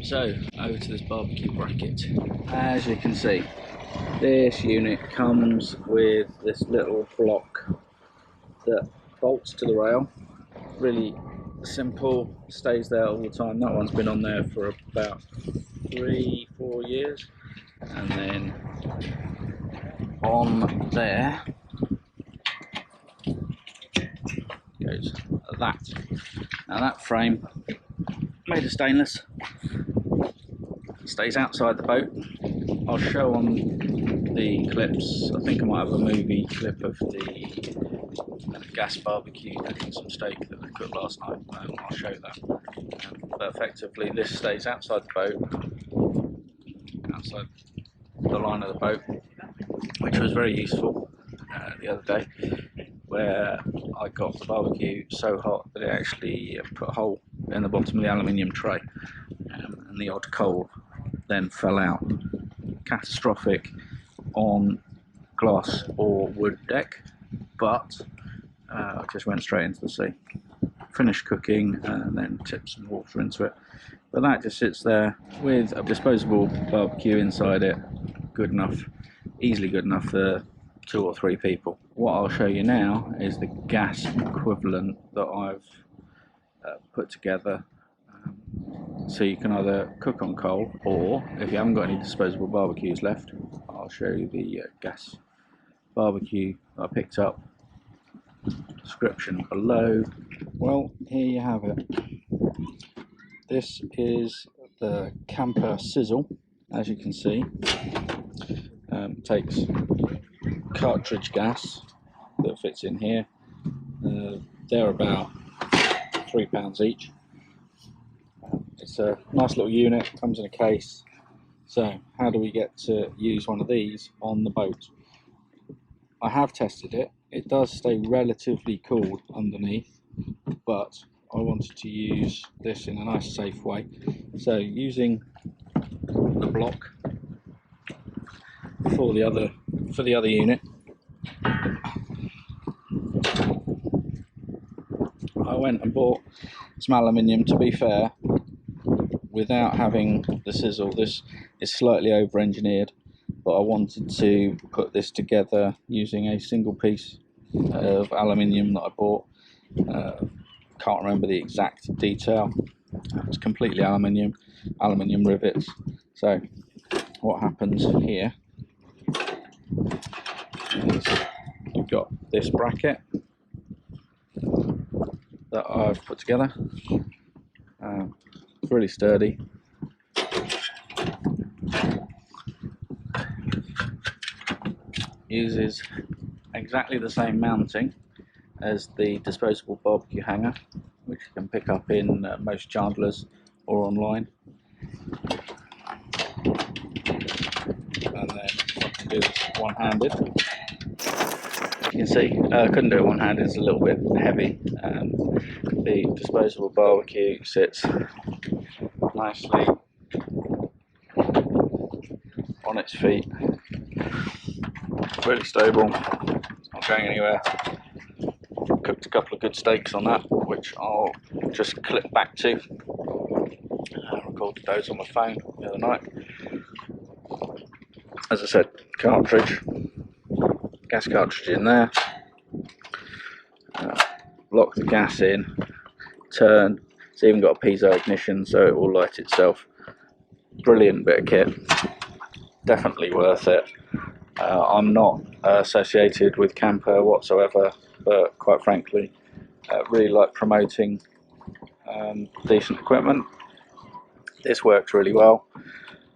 So over to this barbecue bracket. As you can see, this unit comes with this little block that bolts to the rail. Really simple, stays there all the time. That one's been on there for about 3-4 years, and then on there goes that. Now that frame, made of stainless, stays outside the boat. I'll show on the clips, I think I might have a movie clip of the gas barbecue cooking some steak that I cooked last night. I'll show that. But effectively this stays outside the boat, outside the line of the boat, which was very useful the other day, where I got the barbecue so hot that it actually put a hole in the bottom of the aluminium tray, and the odd coal then fell out. Catastrophic on glass or wood deck, but I just went straight into the sea, finished cooking and then tipped some water into it. But that just sits there with a disposable barbecue inside it, good enough, easily good enough for 2 or 3 people. What I'll show you now is the gas equivalent that I've put together. So you can either cook on coal, or if you haven't got any disposable barbecues left, I'll show you the gas barbecue that I picked up. Description below. Well, here you have it. This is the Camper Sizzle. As you can see, takes cartridge gas that fits in here. They're about £3 each. It's a nice little unit, comes in a case. So how do we get to use one of these on the boat? I have tested it. It does stay relatively cool underneath, but I wanted to use this in a nice safe way. So using the block for the other unit, I went and bought some aluminium. To be fair, without having the sizzle, this is slightly over engineered, but I wanted to put this together using a single piece of aluminium that I bought. Can't remember the exact detail. It's completely aluminium rivets. So what happens here is you've got this bracket that I've put together. It's really sturdy. Uses exactly the same mounting as the disposable barbecue hanger, which you can pick up in most chandlers or online. And then I can do this one-handed. You can see I couldn't do it one-handed, it's a little bit heavy. The disposable barbecue sits nicely on its feet, really stable, it's not going anywhere. Cooked a couple of good steaks on that, which I'll just clip back to. I recorded those on my phone the other night. As I said, cartridge, gas cartridge in there. Lock the gas in, turn. It's even got a piezo ignition, so it will light itself. Brilliant bit of kit, definitely worth it. I'm not associated with Camper whatsoever, but quite frankly, really like promoting decent equipment. This works really well,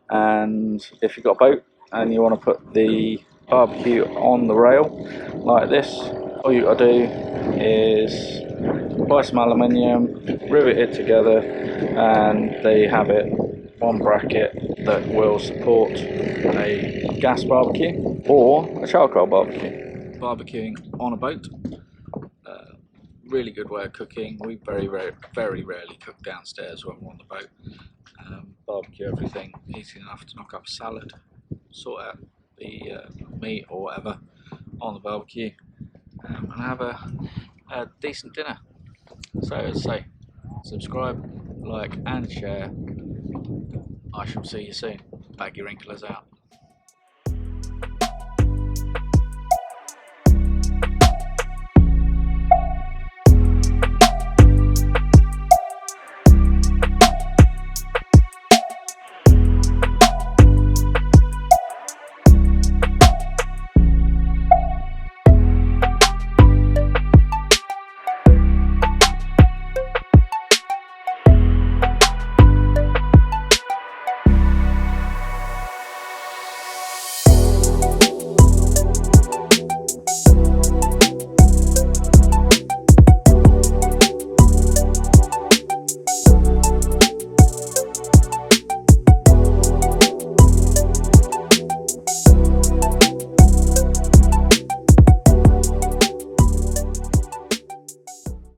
and if you've got a boat and you want to put the barbecue on the rail like this, all you got to do is buy some aluminium, rivet it together, and there you have it. One bracket that will support a gas barbecue or a charcoal barbecue. Barbecuing on a boat, really good way of cooking. We very rarely cook downstairs when we're on the boat. Barbecue everything, easy enough to knock up a salad, sort out the meat or whatever on the barbecue, and have a decent dinner. So as I say, subscribe, like and share. I shall see you soon. Baggywrinklers out.